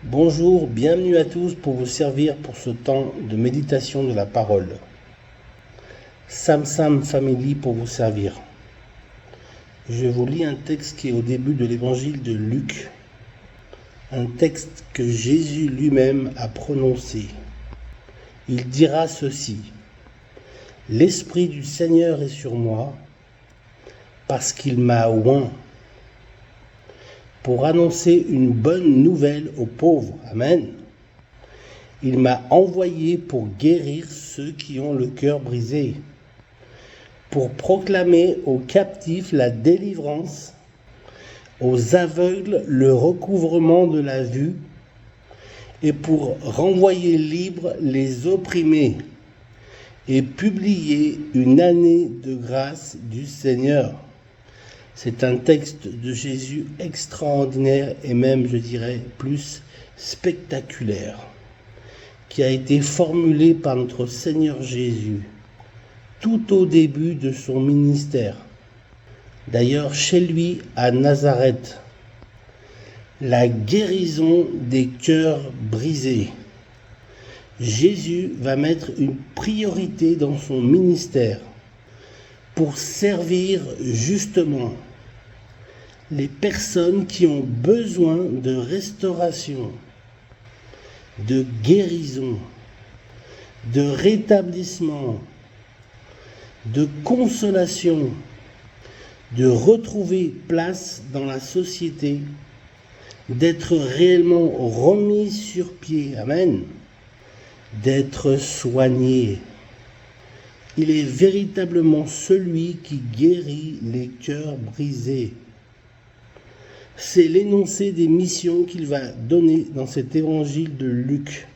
Bonjour, bienvenue à tous pour vous servir pour ce temps de méditation de la parole. Sam Family pour vous servir. Je vous lis un texte qui est au début de l'évangile de Luc, un texte que Jésus lui-même a prononcé. Il dira ceci: « L'Esprit du Seigneur est sur moi, parce qu'il m'a oint pour annoncer une bonne nouvelle aux pauvres. » Amen. Il m'a envoyé pour guérir ceux qui ont le cœur brisé, pour proclamer aux captifs la délivrance, aux aveugles le recouvrement de la vue, et pour renvoyer libres les opprimés, et publier une année de grâce du Seigneur. C'est un texte de Jésus extraordinaire et même, je dirais, plus spectaculaire, qui a été formulé par notre Seigneur Jésus tout au début de son ministère. D'ailleurs, chez lui, à Nazareth, la guérison des cœurs brisés. Jésus va mettre une priorité dans son ministère pour servir justement les personnes qui ont besoin de restauration, de guérison, de rétablissement, de consolation, de retrouver place dans la société, d'être réellement remis sur pied, amen, d'être soigné. Il est véritablement celui qui guérit les cœurs brisés. C'est l'énoncé des missions qu'il va donner dans cet évangile de Luc,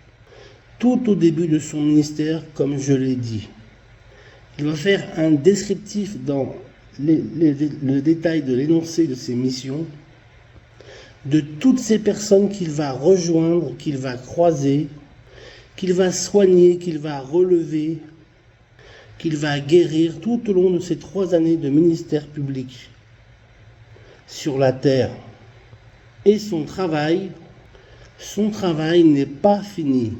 tout au début de son ministère, comme je l'ai dit. Il va faire un descriptif dans le détail de l'énoncé de ses missions, de toutes ces personnes qu'il va rejoindre, qu'il va croiser, qu'il va soigner, qu'il va relever, qu'il va guérir tout au long de ces 3 années de ministère public sur la terre. Et son travail n'est pas fini.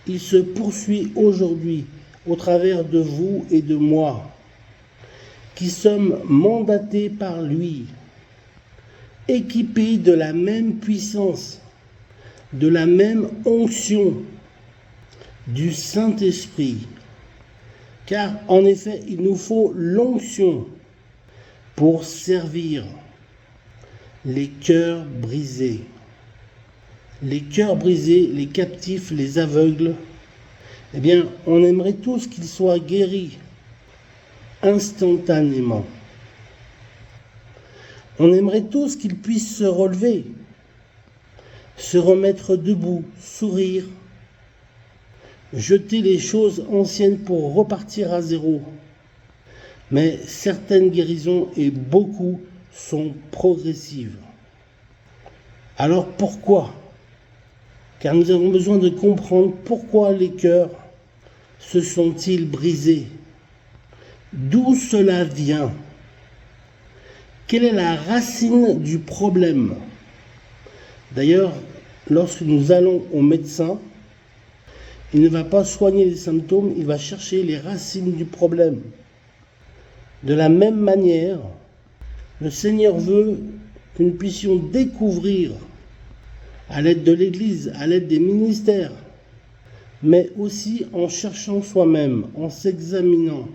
Il se poursuit aujourd'hui au travers de vous et de moi, qui sommes mandatés par lui, équipés de la même puissance, de la même onction du Saint-Esprit. Car en effet, il nous faut l'onction pour servir les cœurs brisés. Les cœurs brisés, les captifs, les aveugles, eh bien, on aimerait tous qu'ils soient guéris instantanément. On aimerait tous qu'ils puissent se relever, se remettre debout, sourire, jeter les choses anciennes pour repartir à zéro. Mais certaines guérisons, et beaucoup, sont progressives. Alors pourquoi ? Car nous avons besoin de comprendre pourquoi les cœurs se sont-ils brisés. D'où cela vient ? Quelle est la racine du problème ? D'ailleurs, lorsque nous allons au médecin, il ne va pas soigner les symptômes, il va chercher les racines du problème. De la même manière, le Seigneur veut que nous puissions découvrir, à l'aide de l'Église, à l'aide des ministères, mais aussi en cherchant soi-même, en s'examinant,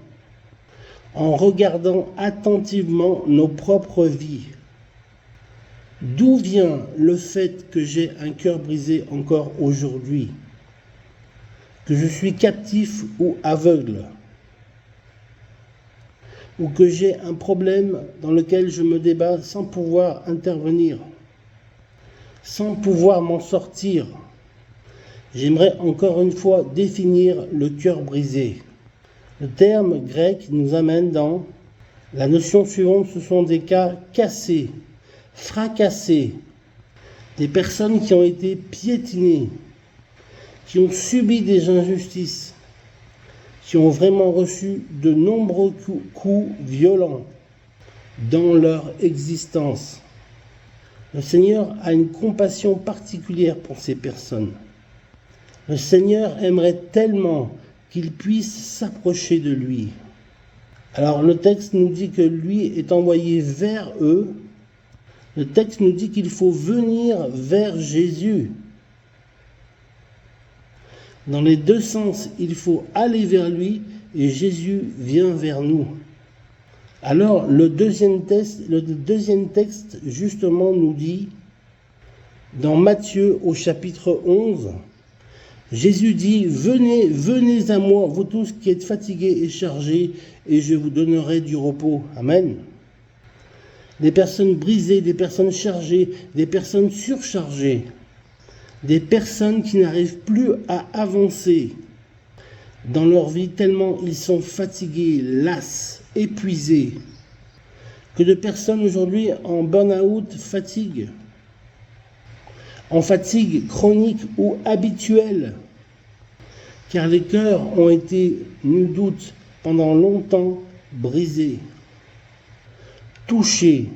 en regardant attentivement nos propres vies. D'où vient le fait que j'ai un cœur brisé encore aujourd'hui ? Que je suis captif ou aveugle ? Ou que j'ai un problème dans lequel je me débats sans pouvoir intervenir, sans pouvoir m'en sortir. J'aimerais encore une fois définir le cœur brisé. Le terme grec nous amène dans la notion suivante, ce sont des cas cassés, fracassées, des personnes qui ont été piétinées, qui ont subi des injustices, qui ont vraiment reçu de nombreux coups violents dans leur existence. Le Seigneur a une compassion particulière pour ces personnes. Le Seigneur aimerait tellement qu'ils puissent s'approcher de lui. Alors le texte nous dit que lui est envoyé vers eux. Le texte nous dit qu'il faut venir vers Jésus. Dans les deux sens, il faut aller vers lui et Jésus vient vers nous. Alors le deuxième texte justement nous dit, dans Matthieu au chapitre 11, Jésus dit « Venez, venez à moi, vous tous qui êtes fatigués et chargés, et je vous donnerai du repos. » Amen. Des personnes brisées, des personnes chargées, des personnes surchargées, des personnes qui n'arrivent plus à avancer dans leur vie tellement ils sont fatigués, las, épuisés, que de personnes aujourd'hui en burn-out, en fatigue chronique ou habituelle, car les cœurs ont été, nul doute, pendant longtemps brisés, touchés,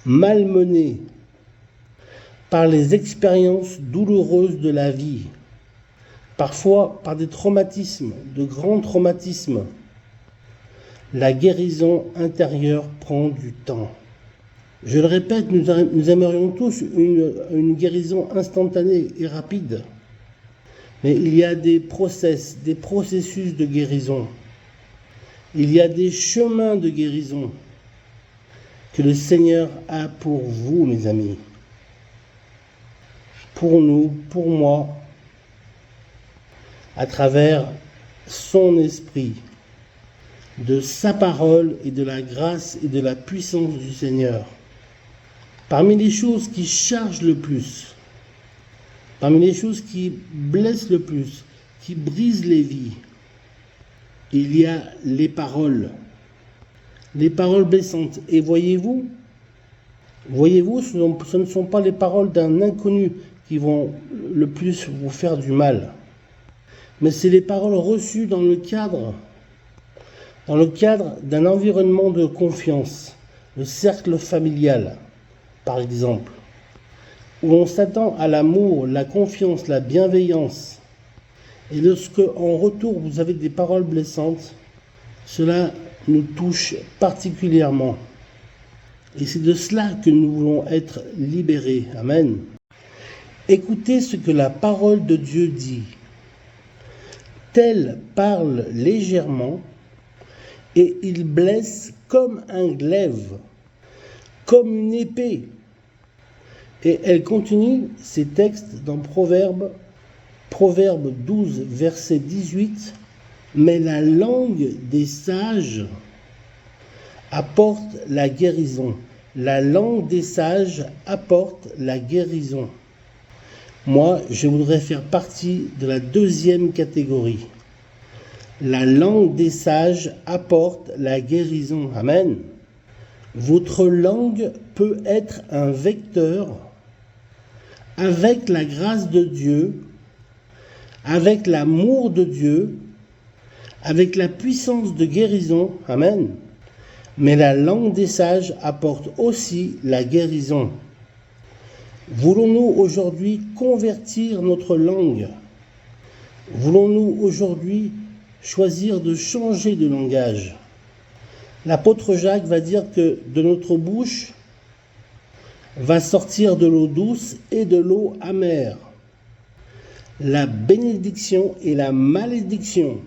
malmenés par les expériences douloureuses de la vie, parfois par des traumatismes, de grands traumatismes. La guérison intérieure prend du temps. Je le répète, nous aimerions tous une guérison instantanée et rapide. Mais il y a des processus de guérison. Il y a des chemins de guérison que le Seigneur a pour vous, mes amis. Pour nous, pour moi, à travers son esprit, de sa parole et de la grâce et de la puissance du Seigneur. Parmi les choses qui chargent le plus, parmi les choses qui blessent le plus, qui brisent les vies, il y a les paroles blessantes. Et voyez-vous, ce ne sont pas les paroles d'un inconnu qui vont le plus vous faire du mal, mais c'est les paroles reçues dans le cadre d'un environnement de confiance, le cercle familial, par exemple, où on s'attend à l'amour, la confiance, la bienveillance. Et lorsque, en retour, vous avez des paroles blessantes, cela nous touche particulièrement. Et c'est de cela que nous voulons être libérés. Amen. Écoutez ce que la parole de Dieu dit. Tel parle légèrement, et il blesse comme un glaive, comme une épée. Et elle continue ces textes dans Proverbe 12, verset 18. Mais la langue des sages apporte la guérison. La langue des sages apporte la guérison. Moi, je voudrais faire partie de la deuxième catégorie. La langue des sages apporte la guérison. Amen. Votre langue peut être un vecteur avec la grâce de Dieu, avec l'amour de Dieu, avec la puissance de guérison. Amen. Mais la langue des sages apporte aussi la guérison. Voulons-nous aujourd'hui convertir notre langue? Voulons-nous aujourd'hui choisir de changer de langage? L'apôtre Jacques va dire que de notre bouche va sortir de l'eau douce et de l'eau amère, la bénédiction et la malédiction,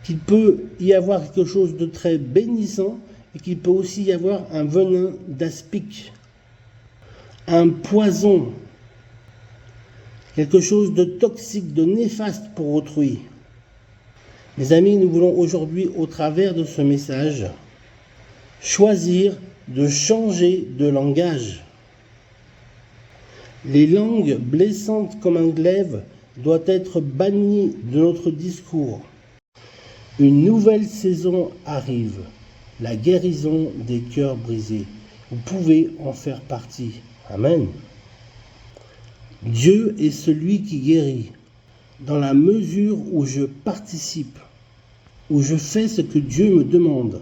qu'il peut y avoir quelque chose de très bénissant et qu'il peut aussi y avoir un venin d'aspic, un poison, quelque chose de toxique, de néfaste pour autrui. Mes amis, nous voulons aujourd'hui, au travers de ce message, choisir de changer de langage. Les langues blessantes comme un glaive doivent être bannies de notre discours. Une nouvelle saison arrive, la guérison des cœurs brisés. vous pouvez en faire partie. Amen. Dieu est celui qui guérit. Dans la mesure où je participe, où je fais ce que Dieu me demande,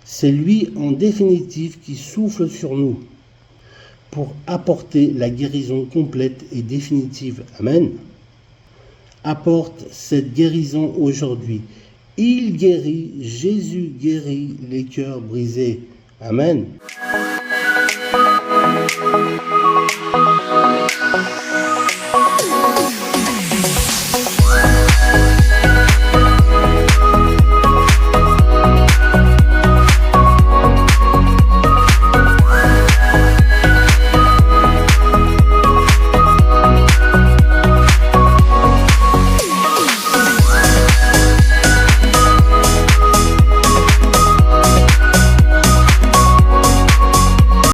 c'est lui en définitive qui souffle sur nous pour apporter la guérison complète et définitive. Amen. Apporte cette guérison aujourd'hui. Il guérit, Jésus guérit les cœurs brisés. Amen.